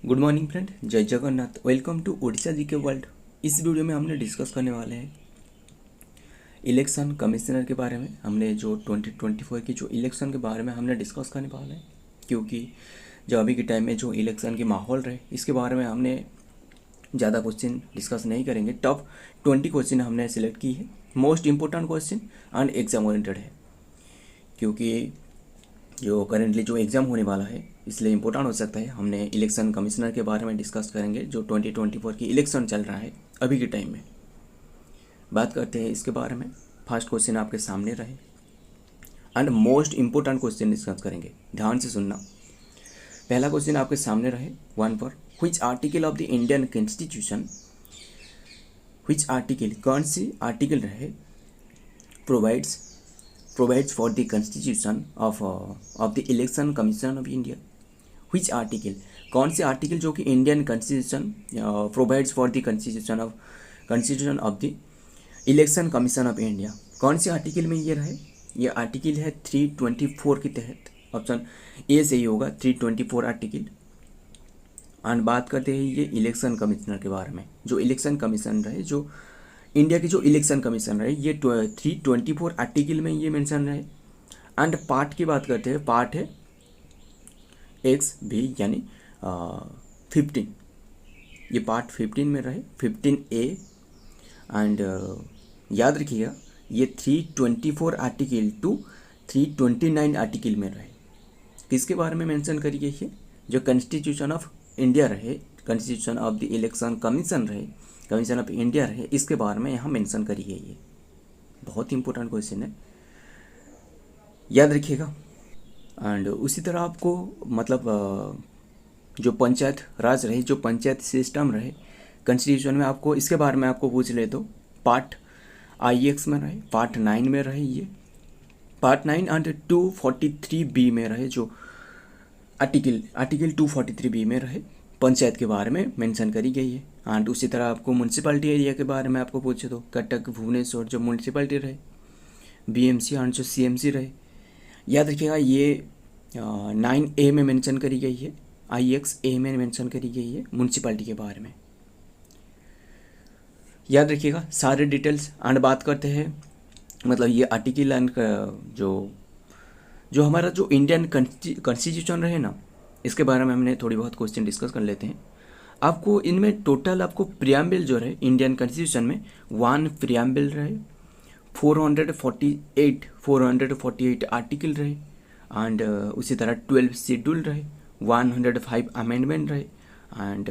Good morning friend, जय Jagannath. Welcome to Odisha जी के world. इस वीडियो में हमने डिस्कस करने वाले हैं इलेक्शन कमिश्नर के बारे में। हमने जो 2024 की जो इलेक्शन के बारे में हमने डिस्कस करने वाले हैं, क्योंकि जो अभी के टाइम में जो इलेक्शन की माहौल रहे इसके बारे में हमने ज़्यादा क्वेश्चन डिस्कस नहीं करेंगे। टॉप 20 क्वेश्चन हमने सेलेक्ट की है, most important question and exam oriented है, क्योंकि जो करेंटली जो एग्ज़ाम होने वाला है इसलिए इम्पोर्टेंट हो सकता है। हमने इलेक्शन कमिश्नर के बारे में डिस्कस करेंगे। जो 2024 की इलेक्शन चल रहा है अभी के टाइम में बात करते हैं इसके बारे में। फर्स्ट क्वेश्चन आपके सामने रहे and most important question discuss करेंगे, ध्यान से सुनना। पहला क्वेश्चन आपके सामने रहे 1 पर, which article of the Indian constitution, which article, कौन सी आर्टिकल रहे, provides for the constitution of the election commission of India। which article, कौन से आर्टिकल जो कि Indian constitution provides for the constitution of the election commission of India, कौन से article में ये रहे? ये आर्टिकल है 324 के तहत, ऑप्शन ए सही होगा 324 आर्टिकल। एंड बात करते हैं ये इलेक्शन कमिश्नर के बारे में। जो इलेक्शन कमीशन रहे, जो इंडिया की जो इलेक्शन कमीशन रहे, ये 324 आर्टिकल में ये मेंशन रहे। एंड पार्ट की बात करते हैं, पार्ट है एक्स भी यानी 15, ये पार्ट 15 में रहे, 15A। एंड याद रखिएगा ये 324 आर्टिकल टू 329 आर्टिकल में रहे। किसके बारे में मेंशन करी गई है? जो कॉन्स्टिट्यूशन ऑफ इंडिया रहे, constitution of the election commission रहे, कमीशन ऑफ इंडिया रहे, इसके बारे में यहाँ मेंशन करी गई है। बहुत इंपॉर्टेंट क्वेश्चन है, याद रखिएगा। एंड उसी तरह आपको मतलब जो पंचायत राज रहे, जो पंचायत सिस्टम रहे कॉन्स्टिट्यूशन में, आपको इसके बारे में आपको पूछ ले तो पार्ट IX में रहे, पार्ट 9 में रहे, ये पार्ट 9 एंड 243B में रहे। जो आर्टिकल 243B में रहे, पंचायत के बारे में मेंशन करी गई है। एंड उसी तरह आपको म्यूनसिपलिटी एरिया के बारे में आपको पूछे तो कटक भुवनेश्वर जो म्यूनसिपलिटी रहे, BMC एंड जो CMC रहे, याद रखिएगा ये 9A में मेंशन करी गई है, IXA में मेंशन करी गई है म्यूनसिपलिटी के बारे में, याद रखिएगा सारे डिटेल्स। एंड बात करते हैं मतलब ये आर्टिकल एंड जो हमारा जो इंडियन कॉन्स्टिट्यूशन रहे ना, इसके बारे में हमने थोड़ी बहुत क्वेश्चन डिस्कस कर लेते हैं। आपको इनमें टोटल आपको प्रियम्बल जो रहे इंडियन कॉन्स्टिट्यूशन में 1 प्रियम्बल रहे, 448 आर्टिकल रहे, एंड उसी तरह 12 शेड्यूल रहे, 105 अमेंडमेंट रहे। एंड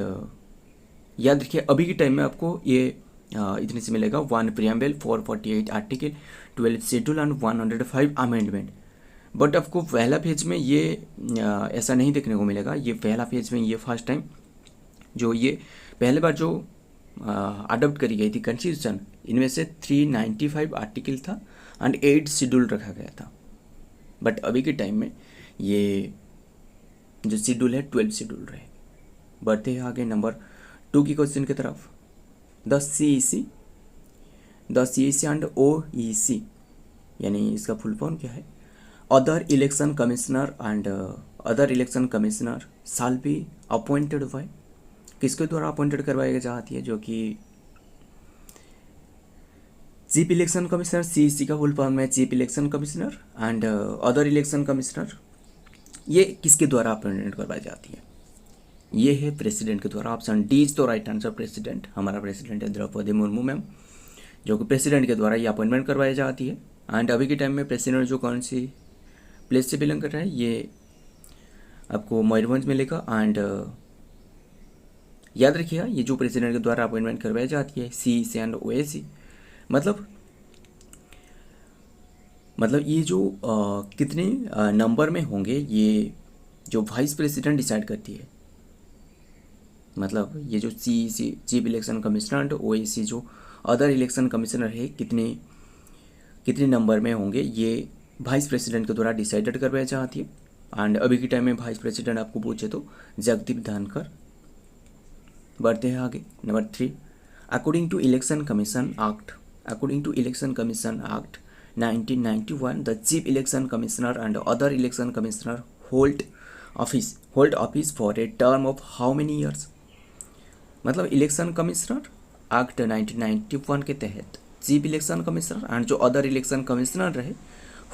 याद रखिए अभी के टाइम में आपको ये इतने से मिलेगा, 1 preamble, 448 article, 12 schedule and 105 amendment. But आपको पहला पेज में ये ऐसा नहीं देखने को मिलेगा। ये पहला पेज में ये फर्स्ट टाइम जो ये पहले बार जो अडॉप्ट करी गई थी कॉन्स्टिट्यूशन, इनमें से 395 आर्टिकल था एंड 8 शेड्यूल रखा गया था। बट अभी के टाइम में ये जो शेड्यूल है 12 शेड्यूल रहे। बढ़ते हैं आगे नंबर 2 की क्वेश्चन की तरफ। द CEC एंड OEC यानी इसका फुल फॉर्म क्या है? Other election commissioner and other election commissioner shall be appointed by, किसके द्वारा अपॉइंटेड करवाई जाती है? जो कि चीफ इलेक्शन कमिश्नर, CEC का फुल फॉर्म है chief election commissioner. And other election commissioner ये किसके द्वारा अपॉइंटेड करवाई जाती है? ये है प्रेसिडेंट के द्वारा। ऑप्शन डी इज तो राइट आंसर, प्रेसिडेंट। हमारा प्रेसिडेंट है द्रौपदी मुर्मू मैम, जो कि प्रेसिडेंट के द्वारा ये अपॉइंटमेंट करवाई जाती है। एंड अभी के टाइम में प्रेसिडेंट जो कौन सी प्लेस से बिलोंग कर रहा है, ये आपको मयूरभंज मिलेगा। एंड याद रखिएगा ये जो प्रेसिडेंट के द्वारा अपॉइंटमेंट करवाई जाती है CEC एंड OAC, मतलब ये जो कितने नंबर में होंगे ये जो वाइस प्रेसिडेंट डिसाइड करती है। मतलब ये जो CEC chief election commissioner and OAC जो अदर इलेक्शन कमिश्नर है कितने नंबर में होंगे, ये वाइस प्रेसिडेंट के द्वारा डिसाइडेड करवाई जाती है। एंड अभी के टाइम में वाइस प्रेसिडेंट आपको पूछे तो जगदीप धनखड़। बढ़ते हैं आगे number 3। According to election commission act 1991, the chief election commissioner and other election commissioner hold hold office for a term of how many years. मतलब इलेक्शन कमिश्नर एक्ट 1991 के तहत चीफ इलेक्शन कमिश्नर एंड जो other election commissioner रहे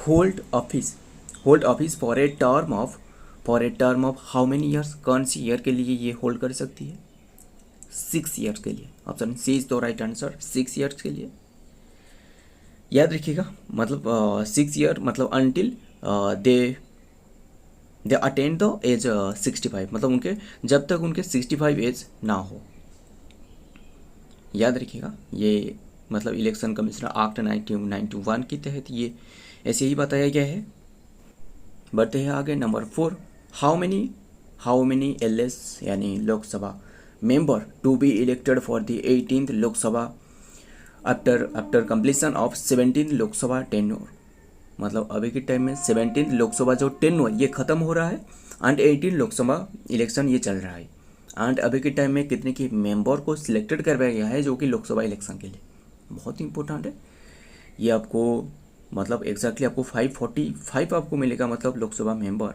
hold office for a term of how many years, कौन सी year के लिए ये hold कर सकती है? 6 ईयर्स के लिए। Option C is the right answer, 6 years के लिए। याद रखिएगा, मतलब 6 ईयर मतलब until they attend the age 65, मतलब उनके जब तक उनके 65 एज ना हो। याद रखिएगा, ये मतलब इलेक्शन कमिश्नर एक्ट 1991 के तहत ये ऐसे ही बताया गया है। बढ़ते हैं आगे। नंबर 4, हाउ मेनी एलएस यानी Lok Sabha member to be elected for the 18th Lok Sabha after completion of 17th Lok Sabha tenure. मतलब अभी के टाइम में 17th लोकसभा जो टेन्योर ये खत्म हो रहा है एंड 18 लोकसभा इलेक्शन ये चल रहा है एंड अभी के टाइम में कितने की मेंबर को सिलेक्टेड करवाया गया है जो कि लोकसभा इलेक्शन के लिए बहुत इंपॉर्टेंट है। ये आपको मतलब एग्जैक्टली आपको 545 आपको मिलेगा, मतलब लोकसभा मेंबर।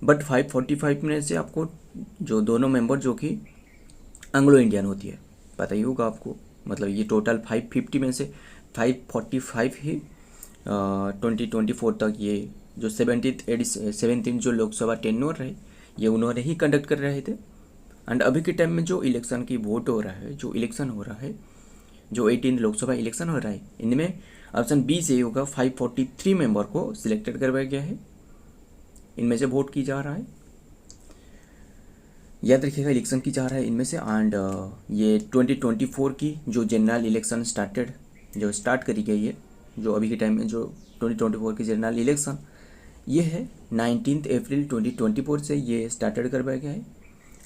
बट 545 में से आपको जो दोनों मेंबर जो कि एंग्लो इंडियन होती है, पता ही होगा आपको। मतलब ये टोटल 550 में से 545 ही 2024 तक ये जो 17th जो लोकसभा टेन्योर रहे ये उन्होंने ही कंडक्ट कर रहे थे। एंड अभी के टाइम में जो इलेक्शन की वोट हो रहा है, जो इलेक्शन हो रहा है, जो 18 लोकसभा इलेक्शन हो रहा है, इनमें ऑप्शन बी से होगा 543 मेंबर को सिलेक्टेड करवाया गया है, इनमें से वोट की जा रहा है। याद रखिएगा, इलेक्शन की जा रहा है इनमें से। एंड ये 2024 की जो जनरल इलेक्शन स्टार्ट करी गई है, जो अभी के टाइम में जो 2024 की जनरल इलेक्शन ये है 19 अप्रैल 2024 से ये स्टार्टेड करवाया गया है।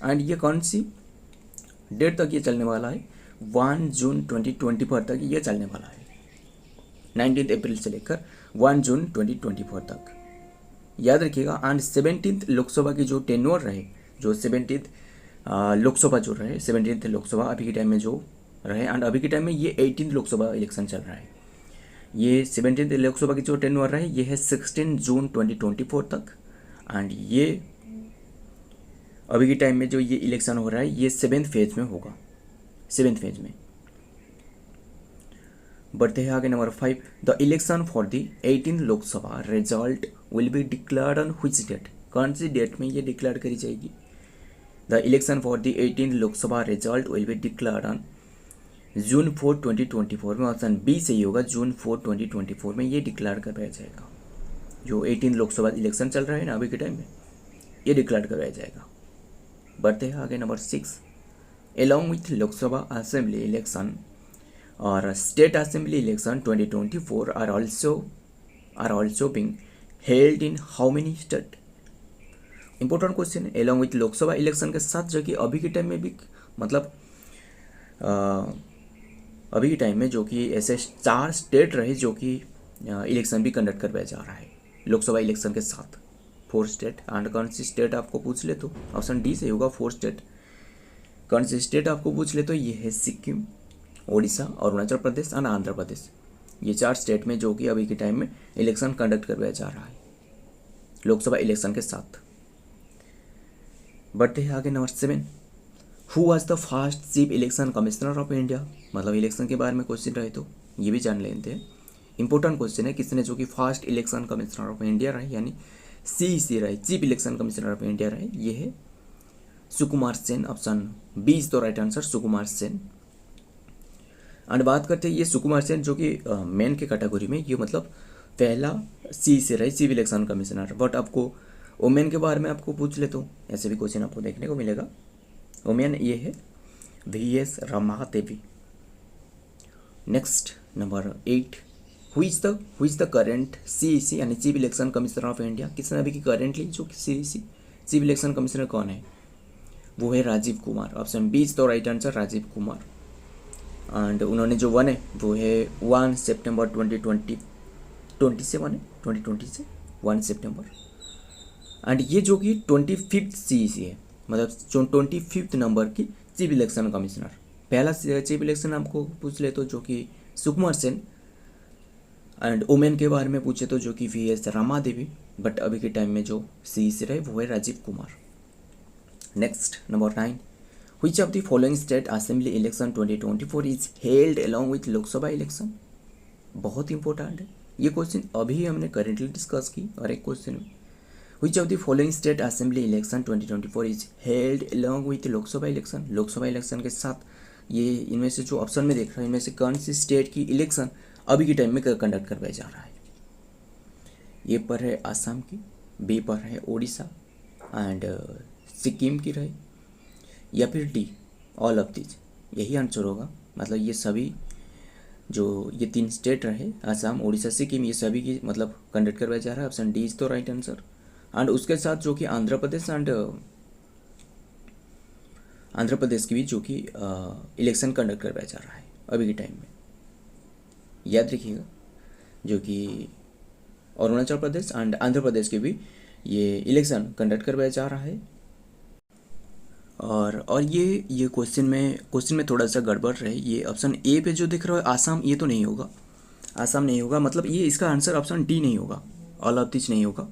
एंड ये कौन सी डेट तक ये चलने वाला है? 1 जून 2024 तक ये चलने वाला है, 19 अप्रैल से लेकर 1 जून 2024 तक। याद रखिएगा। एंड 17th लोकसभा की जो टेन्योर रहे, जो 17th लोकसभा जो रहे, 17th लोकसभा अभी के टाइम में जो रहे, एंड अभी के टाइम में ये 18th लोकसभा इलेक्शन चल रहा है। ये 17th लोकसभा की जो टेन्योर रहे ये है 16 जून 2024 तक। एंड ये अभी के टाइम में जो ये इलेक्शन हो रहा है ये 7th फेज में होगा, 7th फेज में। बढ़ते हैं आगे। Number 5, the election for the 18th Lok Sabha result will be declared on which date, कौन सी डेट में ये डिक्लेयर करी जाएगी? The election for the 18th Lok Sabha result will be declared on June 4 2024 में। ऑप्शन बी से ही होगा, जून 4 2024 में ये डिक्लेयर करवाया जाएगा। जो 18 लोकसभा इलेक्शन चल रहा है ना अभी के टाइम में, ये डिक्लेयर करवाया जाएगा। बढ़ते हैं आगे। Number 6, along with Lok Sabha assembly election और state assembly election 2024 are also being held in how many state? Important question है। along with लोकसभा इलेक्शन के साथ जो कि अभी के टाइम में भी मतलब अभी के टाइम में जो कि ऐसे 4 स्टेट रहे जो कि इलेक्शन भी कंडक्ट करवाया जा रहा है लोकसभा इलेक्शन के साथ, 4 स्टेट। एंड कौन सी स्टेट आपको पूछ ले तो ऑप्शन डी से होगा 4 स्टेट। कौन सी स्टेट आपको पूछ ले तो ये है सिक्किम, उड़ीसा, अरुणाचल प्रदेश एंड आंध्र प्रदेश। ये 4 स्टेट में जो कि अभी के टाइम में इलेक्शन कंडक्ट करवाया जा रहा है लोकसभा इलेक्शन के साथ। बढ़ते हैं आगे। Number 7, who was the first chief election commissioner of India? मतलब इलेक्शन के बारे में क्वेश्चन रहे तो ये भी जान लेते हैं। इंपॉर्टेंट क्वेश्चन है, किसने जो कि first election commissioner of India रहे, यानी CEC रहे, chief election commissioner of India रहे, ये है Sukumar Sen. Option B is the right answer, Sukumar Sen. And बात करते हैं ये सुकुमार सेन जो कि मेन के कैटेगरी में ये मतलब पहला CEC रहे, चीफ इलेक्शन कमिश्नर। बट आपको वोमेन के बारे में आपको पूछ ले तो ऐसे भी क्वेश्चन आपको देखने को मिलेगा। वोमेन ये है VS Rama Devi. Next number 8, who is the current CEC यानी chief election commissioner of India? किसने अभी की करेंटली जो CEC चीफ इलेक्शन कमिश्नर कौन है? वो है Rajiv Kumar. Option B is the right answer, Rajiv Kumar. And उन्होंने जो वन है वो है 1 सितंबर 2020 से 1 सितंबर। एंड ये जो कि 25th CEC है, मतलब जो 25th नंबर की चीफ इलेक्शन कमिश्नर। पहला चीफ इलेक्शन आपको पूछ ले तो जो कि सुकुमार सेन, एंड वुमेन के बारे में पूछे तो जो कि VS रमा देवी, बट अभी के टाइम में जो CEC रहे वो है Rajiv Kumar. Next number 9, which of the following state assembly election 2024 is held along with Lok Sabha election. बहुत इंपॉर्टेंट है ये क्वेश्चन, अभी हमने करेंटली डिस्कस की और एक क्वेश्चन में which of the following state assembly election 2024 is held along with Lok Sabha election. Lok Sabha election के साथ ये इनमें से जो ऑप्शन में देख रहा है इनमें से कौन सी स्टेट की इलेक्शन अभी के टाइम में कंडक्ट करवाया जा रहा है। ए पर है आसाम की, बी पर है उड़ीसा एंड सिक्किम की रहे, या फिर डी ऑल ऑफ दीज। यही आंसर होगा। मतलब ये सभी जो ये 3 स्टेट रहे आसाम उड़ीसा सिक्किम, ये सभी की मतलब कंडक्ट करवाया जा रहा है। ऑप्शन डी इज तो राइट आंसर। एंड उसके साथ जो कि आंध्र प्रदेश एंड आंध्र प्रदेश की भी जो कि इलेक्शन कंडक्ट करवाया जा रहा है अभी के टाइम में। याद रखिएगा जो कि अरुणाचल प्रदेश एंड आंध्र प्रदेश के भी ये इलेक्शन कंडक्ट करवाया जा रहा है। और ये क्वेश्चन में थोड़ा सा गड़बड़ रहे। ये ऑप्शन ए पे जो दिख रहा है आसाम, ये तो नहीं होगा, आसाम नहीं होगा। मतलब ये इसका आंसर ऑप्शन डी नहीं होगा, ऑल ऑफ दिस नहीं होगा।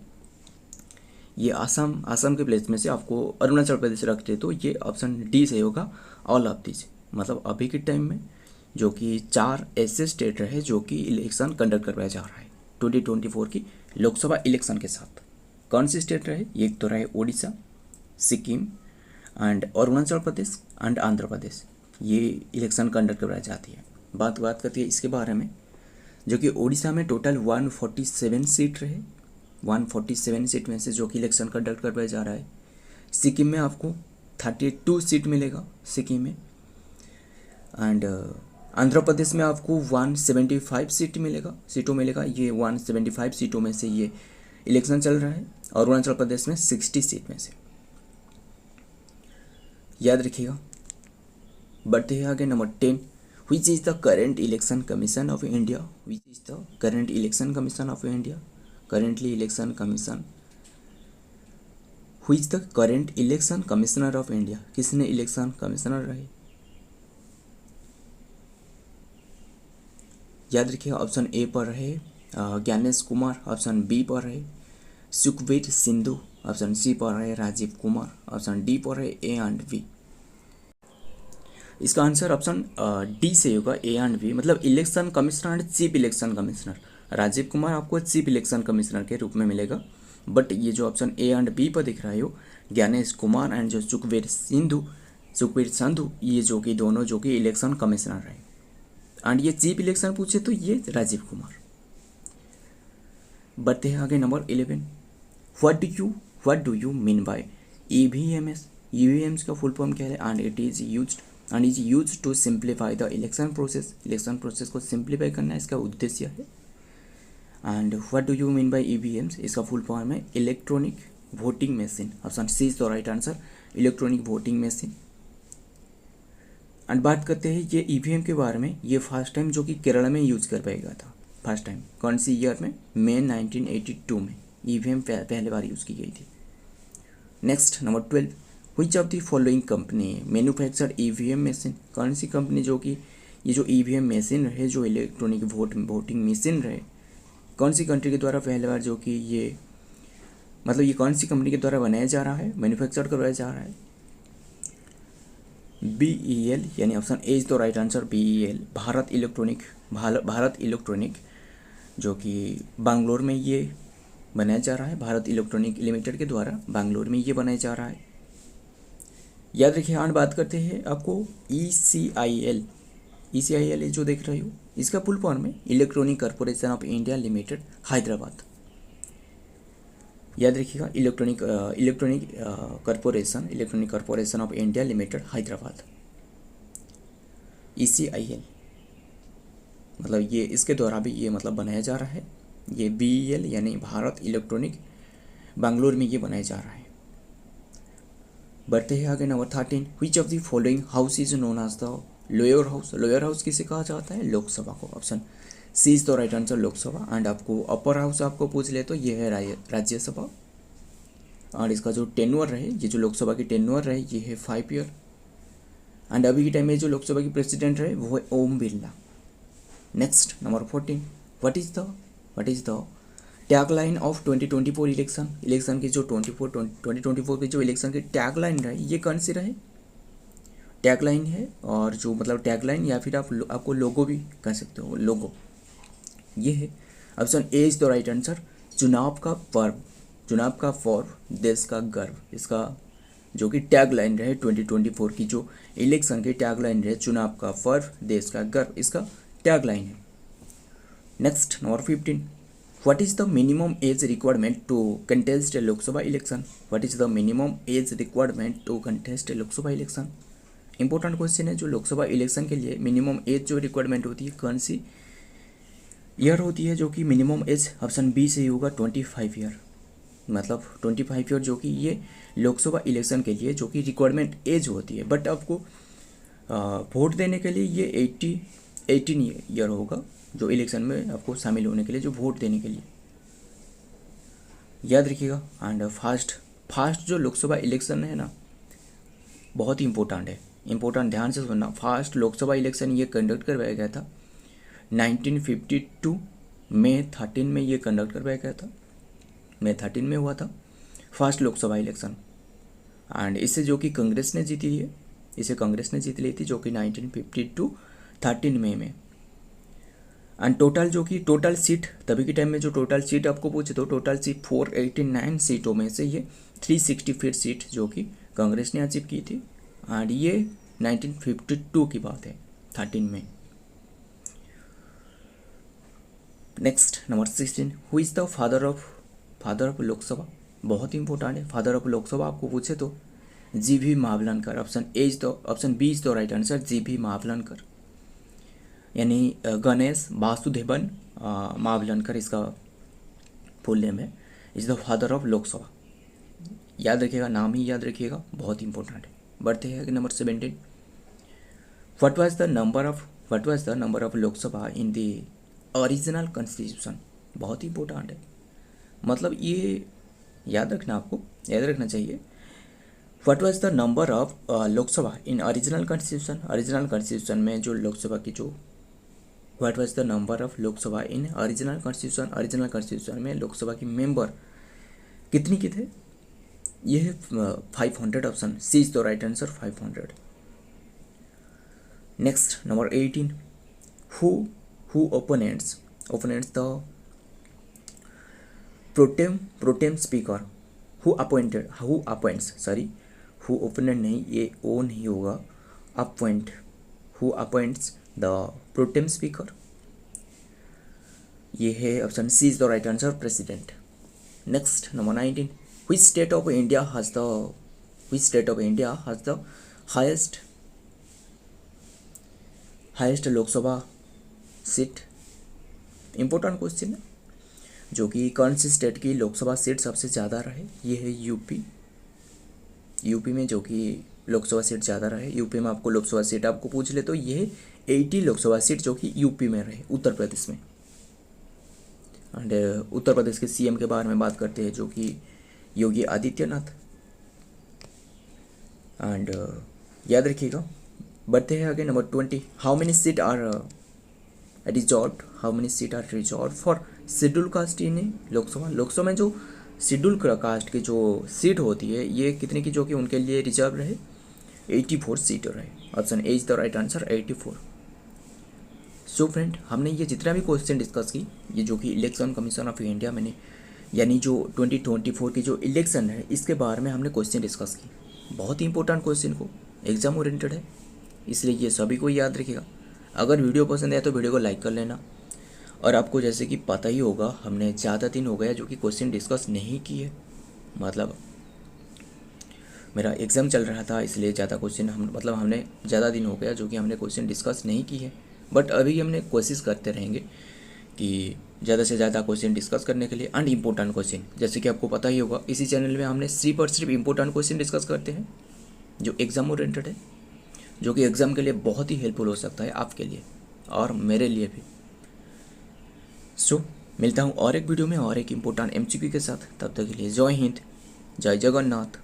ये आसाम के प्लेस में से आपको अरुणाचल प्रदेश रखते तो ये ऑप्शन डी से होगा, ऑल ऑफ दिस। मतलब अभी के टाइम में जो कि 4 ऐसे स्टेट रहे जो कि इलेक्शन कंडक्ट करवाया जा रहा है 2024 की लोकसभा इलेक्शन के साथ। कौन सी स्टेट रहे? एक तो रहे उड़ीसा, सिक्किम एंड अरुणाचल प्रदेश एंड आंध्र प्रदेश, ये इलेक्शन कंडक्ट करवाई जाती है। बात करती है इसके बारे में, जो कि उड़ीसा में टोटल 147 सीट रहे। 147 सीट में से जो कि इलेक्शन कंडक्ट करवाया जा रहा है। सिक्किम में आपको 32 सीट मिलेगा सिक्किम में। एंड आंध्र प्रदेश में आपको 175 सीटों मिलेगा। ये 175 सीटों में से ये इलेक्शन चल रहा है। अरुणाचल प्रदेश में 60 सीट में से। याद रखिएगा। बढ़ते हैं आगे number 10, which is the current election commission of India? Which is the current election commission of India? Currently election commission, who is the current election commissioner of India? किसने इलेक्शन कमिश्नर रहे? याद रखिएगा। ऑप्शन ए पर रहे Gyanesh Kumar, option B पर रहे Sukhbir Sindhu, option C पर रहे राजीव कुमार, ऑप्शन डी पर रहे ए एंड बी। इसका आंसर ऑप्शन डी से होगा, ए एंड बी। मतलब election commissioner and chief election commissioner Rajiv Kumar आपको चीफ इलेक्शन कमिश्नर के रूप में मिलेगा। बट ये जो ऑप्शन ए एंड बी पर दिख रहा है ज्ञानेश कुमार एंड जो सुखबीर संधु, ये जो कि दोनों जो कि इलेक्शन कमिश्नर रहे। एंड ये चीफ इलेक्शन पूछे तो ये राजीव कुमार। बढ़ते हैं आगे number 11, what do you mean by EVMs? EVMs का फुल फॉर्म क्या है? And it is used to simplify the election process. Election process को सिंप्लीफाई करना इसका उद्देश्य है। And what do you mean by EVMs? इसका फुल फॉर्म है electronic voting machine. Option C is the right answer, electronic voting machine. And बात करते हैं ये EVM के बारे में। ये फर्स्ट टाइम जो कि केरला में यूज करवाया गया था। फर्स्ट टाइम कौन सी ईयर में? मई 1982 में EVM पहले बार यूज़ की गई थी। Next number 12, which of the following company manufacture EVM machine? कौन सी कंपनी जो कि ये जो EVM मशीन रहे, जो इलेक्ट्रॉनिक वोटिंग मशीन रहे, कौन सी कंट्री के द्वारा पहले बार जो कि ये मतलब ये कौन सी कंपनी के द्वारा बनाया जा रहा है, मैन्युफैक्चर करवाया जा रहा है? BEL यानी option A is the right answer, BEL Bharat electronic जो कि बैंगलोर में ये बनाया जा रहा है। भारत इलेक्ट्रॉनिक लिमिटेड के द्वारा बैंगलोर में ये बनाया जा रहा है। याद रखिए। आठ बात करते हैं आपको ECIL जो देख रहे हो इसका फुल फॉर्म है electronic corporation of India limited Hyderabad. याद रखिएगा। Electronic corporation of India limited Hyderabad, ECIL। मतलब ये इसके द्वारा भी ये मतलब बनाया जा रहा है। ये BEL यानी भारत इलेक्ट्रॉनिक बैंगलोर में ये बनाया जा रहा है। बढ़ते हैं आगे number 13, which of the following house is known as the lower house? Lower house किसे कहा जाता है? लोकसभा को। Option C is the right answer, Lok Sabha. And आपको अपर हाउस आपको पूछ ले तो ये है राज्यसभा। और इसका जो टेन्योर रहे, ये जो लोकसभा की टेन्योर रहे ये है 5 ईयर। एंड अभी के टाइम में जो लोकसभा की प्रेसिडेंट रहे वो है Om Birla. Next number 14, what is the tag line of 2024 election की जो 2024 के जो इलेक्शन की टैग लाइन रहे, ये कौन सी रहे? टैग लाइन है, और जो मतलब टैग लाइन या फिर आपको लोगो भी कह सकते हो, लोगो ये है। Option A is the right answer. चुनाव का पर्व देश का गर्व, इसका जो कि टैग लाइन रहे 2024 की जो इलेक्शन की टैग लाइन रहे, चुनाव का पर्व देश का गर्व, इसका टैग लाइन है। Next number 15, what is the minimum age requirement to contest a Lok Sabha election? What is the minimum age requirement to contest a Lok Sabha election? Important question है। जो लोकसभा इलेक्शन के लिए मिनिमम एज जो रिक्वायरमेंट होती है, कौन सी ईयर होती है? जो कि मिनिमम एज ऑप्शन बी से ही होगा 25 ईयर, मतलब 25 ईयर जो कि ये लोकसभा इलेक्शन के लिए जो कि रिक्वायरमेंट एज होती है। बट आपको वोट देने के लिए ये 18 ईयर होगा, जो इलेक्शन में आपको शामिल होने के लिए, जो वोट देने के लिए, याद रखिएगा। एंड फास्ट जो लोकसभा इलेक्शन है ना, बहुत ही इंपॉर्टेंट है, इंपॉर्टेंट, ध्यान से सुनना। फास्ट लोकसभा इलेक्शन ये कंडक्ट करवाया गया था 1952 मई 13 में, ये कंडक्ट करवाया गया था, मई 13 में हुआ था फर्स्ट लोकसभा इलेक्शन। एंड इससे जो कि कांग्रेस ने जीती है, इसे कांग्रेस ने जीत ली थी, जो कि 1952 13 मई में। एंड टोटल सीट तभी के टाइम में जो टोटल सीट आपको पूछे तो टोटल सीट 489 सीटों में से ये 364 सीट जो कि कांग्रेस ने अचीव की थी। एंड ये 1952 की बात है, 13 में। Next number 16, who is the father of Lok Sabha? बहुत ही इंपॉर्टेंट है। फादर ऑफ लोकसभा आपको पूछे तो G V. Mavalankar. Option B is the right answer, G V. Mavalankar, यानी गणेश वासुदेवन मावलनकर इसका फुल नेम है, is the father of Lok Sabha. याद रखिएगा, नाम ही याद रखिएगा, बहुत इंपॉर्टेंट है। बढ़ते हैं number 17, what was the number of Lok Sabha in the original constitution? बहुत ही इंपॉर्टेंट है, मतलब ये याद रखना चाहिए। What was the number of Lok Sabha in original constitution में जो लोकसभा की जो what was the number of Lok Sabha in original constitution में लोकसभा की मेंबर कितनी की थे? ये है 500, option C is the right answer, 500। Next number 18, who opponents the pro tem speaker, who opponent नहीं, ये ओ नहीं होगा, who appoints the pro tem speaker? ये है option C is the right answer, president. Next number 19, which state of India has the highest Lok Sabha seat? Important question है, जो कि कौन सी स्टेट की लोकसभा सीट सबसे ज़्यादा रहे? ये है यूपी में जो कि लोकसभा सीट ज़्यादा रहे। यूपी में आपको लोकसभा सीट आपको पूछ ले तो ये है 80 लोकसभा सीट जो कि यूपी में रहे, उत्तर प्रदेश में। एंड उत्तर प्रदेश के सीएम के बारे में बात करते हैं, जो कि योगी आदित्यनाथ। एंड याद रखिएगा। बढ़ते हैं आगे number 20, how many seat are reserved for schedule caste in Lok Sabha में जो शेड्यूल कास्ट की जो सीट होती है, ये कितने की जो कि उनके लिए रिजर्व रहे? 84 सीट रहे। Option A is the right answer, 84। So friend, हमने ये जितना भी क्वेश्चन डिस्कस की, ये जो कि इलेक्शन कमीशन ऑफ इंडिया मैंने यानी जो 2024 की जो इलेक्शन है, इसके बारे में हमने क्वेश्चन डिस्कस की। बहुत ही इंपॉर्टेंट क्वेश्चन को, एग्जाम ओरिएंटेड है, इसलिए ये सभी को याद रखिएगा। अगर वीडियो पसंद आए तो वीडियो को लाइक कर लेना। और आपको जैसे कि पता ही होगा, हमने ज़्यादा दिन हो गया जो कि क्वेश्चन डिस्कस नहीं किए, मतलब मेरा एग्ज़ाम चल रहा था, इसलिए ज़्यादा क्वेश्चन हमने ज़्यादा दिन हो गया जो कि हमने क्वेश्चन डिस्कस नहीं की है। बट अभी हमने कोशिश करते रहेंगे कि ज़्यादा से ज़्यादा क्वेश्चन डिस्कस करने के लिए। एंड इम्पोर्टेंट क्वेश्चन, जैसे कि आपको पता ही होगा, इसी चैनल में हमने सिर्फ और सिर्फ इम्पोर्टेंट क्वेश्चन डिस्कस करते हैं जो एग्ज़ाम ओरिएंटेड है, जो कि एग्ज़ाम के लिए बहुत ही हेल्पफुल हो सकता है आपके लिए और मेरे लिए भी। सो मिलता हूँ और एक वीडियो में और एक इम्पोर्टेंट एमसीक्यू के साथ। तब तक के लिए जय हिंद, जय जगन्नाथ।